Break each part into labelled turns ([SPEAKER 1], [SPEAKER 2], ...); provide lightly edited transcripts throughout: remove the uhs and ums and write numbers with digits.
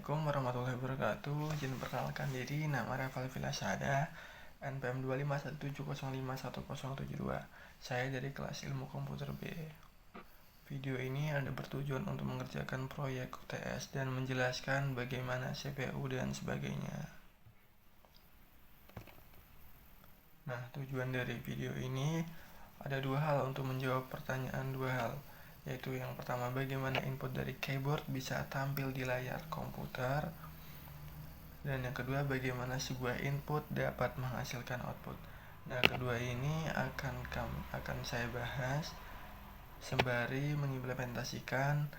[SPEAKER 1] Assalamualaikum warahmatullahi wabarakatuh. Izin perkenalkan diri, nama Rafael Vilasada, NPM 251705172. Saya dari kelas Ilmu Komputer B. Video ini ada bertujuan untuk mengerjakan proyek UTS dan menjelaskan bagaimana CPU dan sebagainya. Nah, tujuan dari video ini ada dua hal untuk menjawab pertanyaan dua hal, yaitu yang pertama bagaimana input dari keyboard bisa tampil di layar komputer, dan yang kedua bagaimana sebuah input dapat menghasilkan output. Nah, kedua ini akan saya bahas sembari mengimplementasikan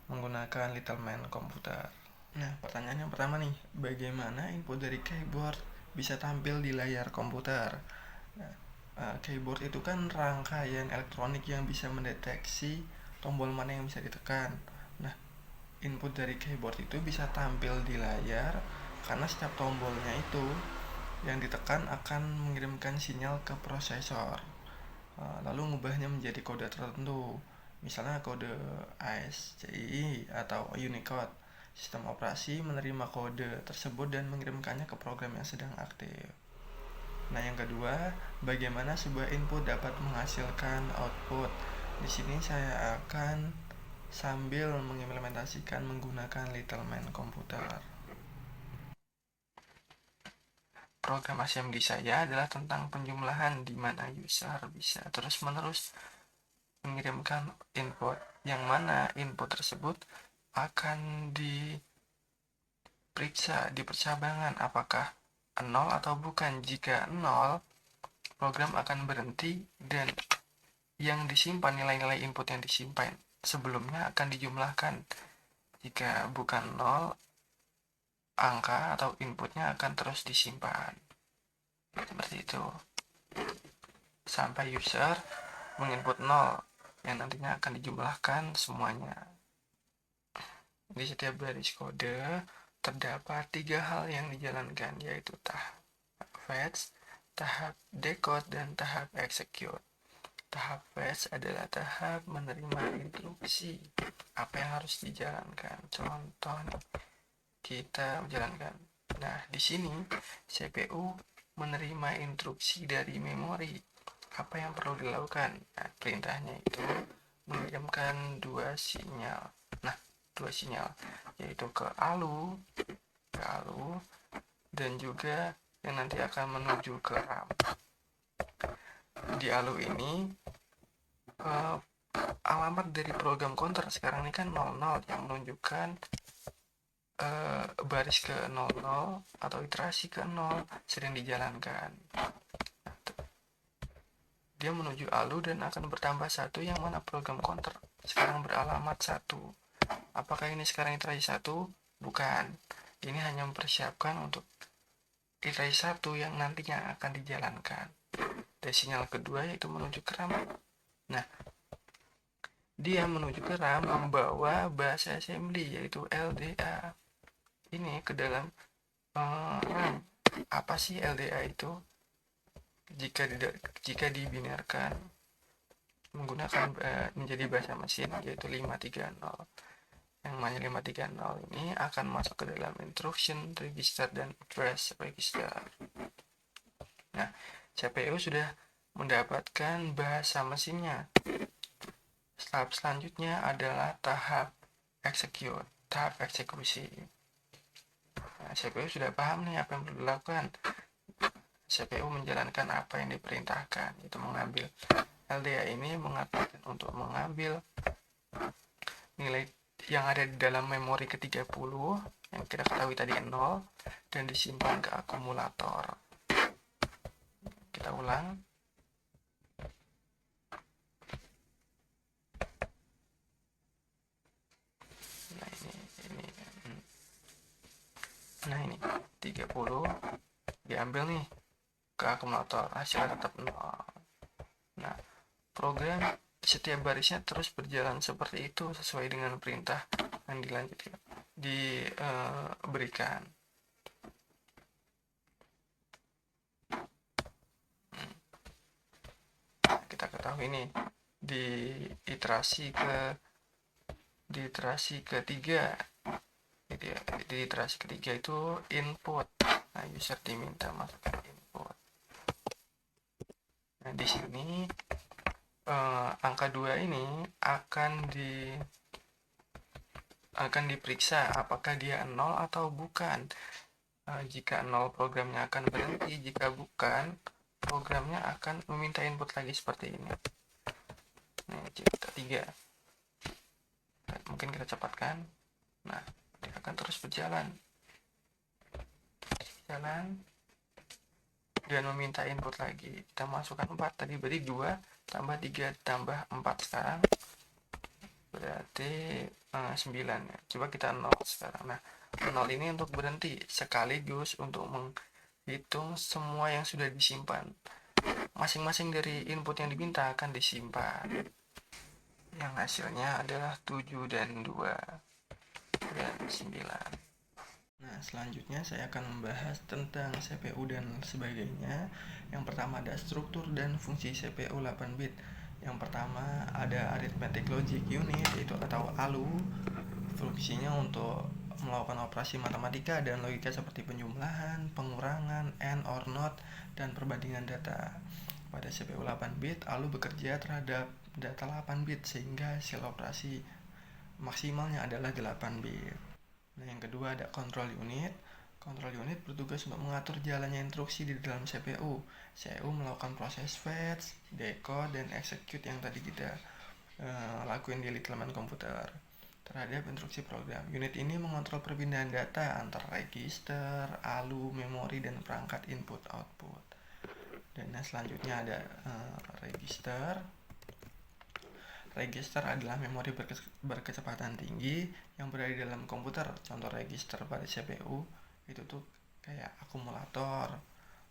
[SPEAKER 1] menggunakan Little Man komputer. Nah, pertanyaan yang pertama nih, bagaimana input dari keyboard bisa tampil di layar komputer? Nah, keyboard itu kan rangkaian elektronik yang bisa mendeteksi tombol mana yang bisa ditekan. Nah, input dari keyboard itu bisa tampil di layar karena setiap tombolnya itu yang ditekan akan mengirimkan sinyal ke prosesor, lalu mengubahnya menjadi kode tertentu, misalnya kode ASCII atau Unicode. Sistem operasi menerima kode tersebut dan mengirimkannya ke program yang sedang aktif. Nah, yang kedua, bagaimana sebuah input dapat menghasilkan output? Di sini saya akan sambil mengimplementasikan menggunakan Little Man komputer. Program assembly saya adalah tentang penjumlahan di mana user bisa terus-menerus mengirimkan input, yang mana input tersebut akan diperiksa di percabangan apakah 0 atau bukan. Jika 0, program akan berhenti dan yang disimpan, nilai-nilai input yang disimpan sebelumnya akan dijumlahkan. Jika bukan 0, angka atau inputnya akan terus disimpan. Seperti itu. Sampai user menginput 0 yang nantinya akan dijumlahkan semuanya. Di setiap baris kode terdapat 3 hal yang dijalankan, yaitu tahap fetch, tahap decode, dan tahap execute. Tahap fetch adalah tahap menerima instruksi apa yang harus dijalankan. Contoh kita menjalankan. Nah, di sini CPU menerima instruksi dari memori apa yang perlu dilakukan. Nah, perintahnya itu mengirimkan dua sinyal, yaitu ke ALU dan juga yang nanti akan menuju ke RAM. Di ALU ini alamat dari program counter sekarang ini kan 00 yang menunjukkan baris ke 00 atau iterasi ke 0 sedang dijalankan. Dia menuju ALU dan akan bertambah 1, yang mana program counter sekarang beralamat 1. Apakah ini sekarang iterasi 1? Bukan. Ini hanya mempersiapkan untuk iterasi 1 yang nantinya akan dijalankan. Dan sinyal kedua yaitu menuju ke RAM. Nah, dia menuju ke RAM membawa bahasa assembly yaitu LDA ini ke dalam RAM. Apa sih LDA itu? Jika dibinarkan menggunakan menjadi bahasa mesin yaitu 530. Yang namanya 530 ini akan masuk ke dalam instruction register dan address register. Nah, CPU sudah mendapatkan bahasa mesinnya. Tahap selanjutnya adalah tahap execute, tahap eksekusi. Nah, CPU sudah paham nih apa yang perlu dilakukan. CPU menjalankan apa yang diperintahkan, yaitu mengambil LDA ini mengatakan untuk mengambil nilai yang ada di dalam memori ke-30 yang kita ketahui tadi 0 dan disimpan ke akumulator. Kita ulang. Nah ini 30 diambil nih ke akumulator, hasilnya tetap 0. Nah, program setiap barisnya terus berjalan seperti itu sesuai dengan perintah yang diberikan. Kita ketahui nih di iterasi ketiga gitu ya, Jadi iterasi ketiga itu input. Nah, user diminta masukkan input. Nah, di sini angka 2 ini akan diperiksa apakah dia 0 atau bukan. Jika 0 programnya akan berhenti, jika bukan programnya akan meminta input lagi seperti ini. Nah, cerita 3. Mungkin kita cepatkan. Nah, dia akan terus berjalan dan meminta input lagi. Kita masukkan 4 tadi, berarti 2 tambah 3 tambah 4 sekarang berarti 9 ya. Coba kita 0 sekarang. Nah, 0 ini untuk berhenti sekaligus untuk menghitung semua yang sudah disimpan. Masing-masing dari input yang diminta akan disimpan. Yang hasilnya adalah 7 dan 2 dan 9. Nah, selanjutnya saya akan membahas tentang CPU dan sebagainya. Yang pertama ada struktur dan fungsi CPU 8 bit. Yang pertama ada Arithmetic Logic Unit, yaitu atau ALU. Fungsinya untuk melakukan operasi matematika dan logika seperti penjumlahan, pengurangan, AND or NOT, dan perbandingan data. Pada CPU 8 bit, ALU bekerja terhadap data 8 bit sehingga hasil operasi maksimalnya adalah 8 bit. Nah, yang kedua ada control unit. Control unit bertugas untuk mengatur jalannya instruksi di dalam CPU. CPU melakukan proses fetch, decode, dan execute yang tadi kita lakuin di elemen komputer terhadap instruksi program. Unit ini mengontrol perpindahan data antar register, ALU, memori, dan perangkat input/output. Dan selanjutnya ada register. Register adalah memori berkecepatan tinggi yang berada di dalam komputer. Contoh register pada CPU itu tuh kayak akumulator,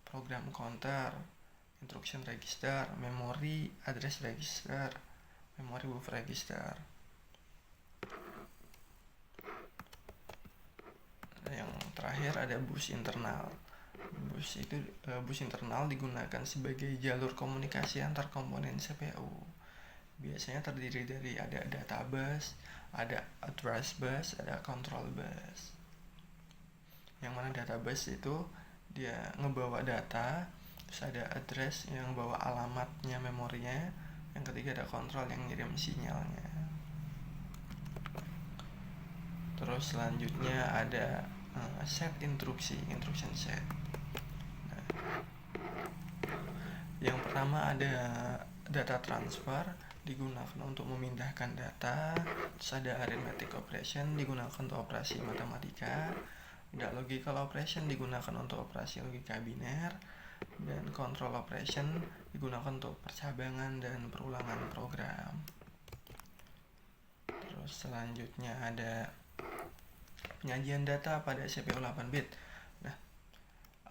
[SPEAKER 1] program counter, instruction register, memori address register, memori buffer register. Yang terakhir ada bus internal. Bus internal digunakan sebagai jalur komunikasi antar komponen CPU. Biasanya terdiri dari ada data bus, ada address bus, ada control bus. Yang mana data bus itu dia ngebawa data, terus ada address yang bawa alamatnya, memorinya. Yang ketiga ada control yang ngirim sinyalnya. Terus selanjutnya ada set instruction set. Nah, yang pertama ada data transfer, digunakan untuk memindahkan data. Terus ada arithmetic operation, digunakan untuk operasi matematika. Ada logical operation, digunakan untuk operasi logika biner. Dan control operation digunakan untuk percabangan dan perulangan program. Terus selanjutnya ada penyajian data pada CPU 8 bit. Nah,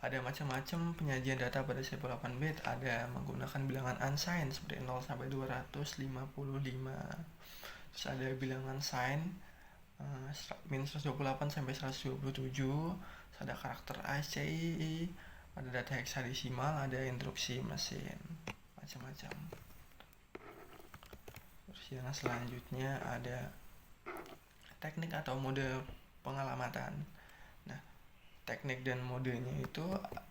[SPEAKER 1] ada macam-macam penyajian data pada CPU 8 bit. Ada menggunakan bilangan unsigned seperti 0 sampai 255. Terus ada bilangan signed min 128 sampai 127. Terus ada karakter ASCII, ada data heksadesimal, ada instruksi mesin, macam-macam. Terus yang selanjutnya ada teknik atau mode pengalamatan. Nah, teknik dan modenya itu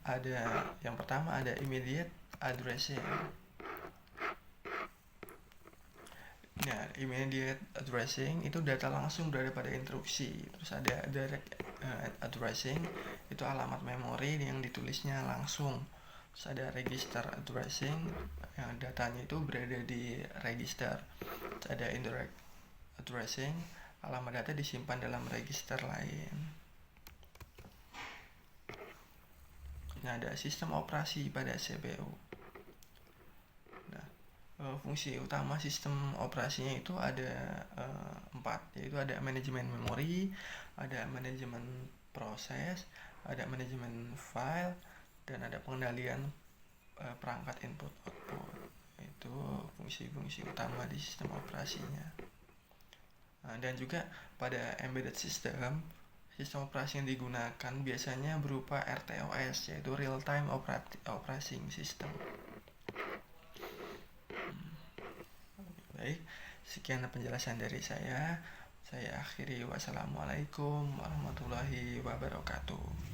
[SPEAKER 1] ada, yang pertama ada immediate addressing. Nah, immediate addressing itu data langsung berada pada instruksi. Terus ada direct addressing, itu alamat memori yang ditulisnya langsung. Terus ada register addressing, yang datanya itu berada di register. Terus ada indirect addressing, alamat data disimpan dalam register lain. Nah, ada sistem operasi pada CPU. Nah, fungsi utama sistem operasinya itu ada 4, yaitu ada manajemen memori, ada manajemen proses, ada manajemen file, dan ada pengendalian perangkat input/output. Itu fungsi-fungsi utama di sistem operasinya. Dan juga pada embedded system, sistem operasi yang digunakan biasanya berupa RTOS, yaitu Real Time Operating System. Baik, sekian penjelasan dari saya. Saya akhiri, wassalamualaikum warahmatullahi wabarakatuh.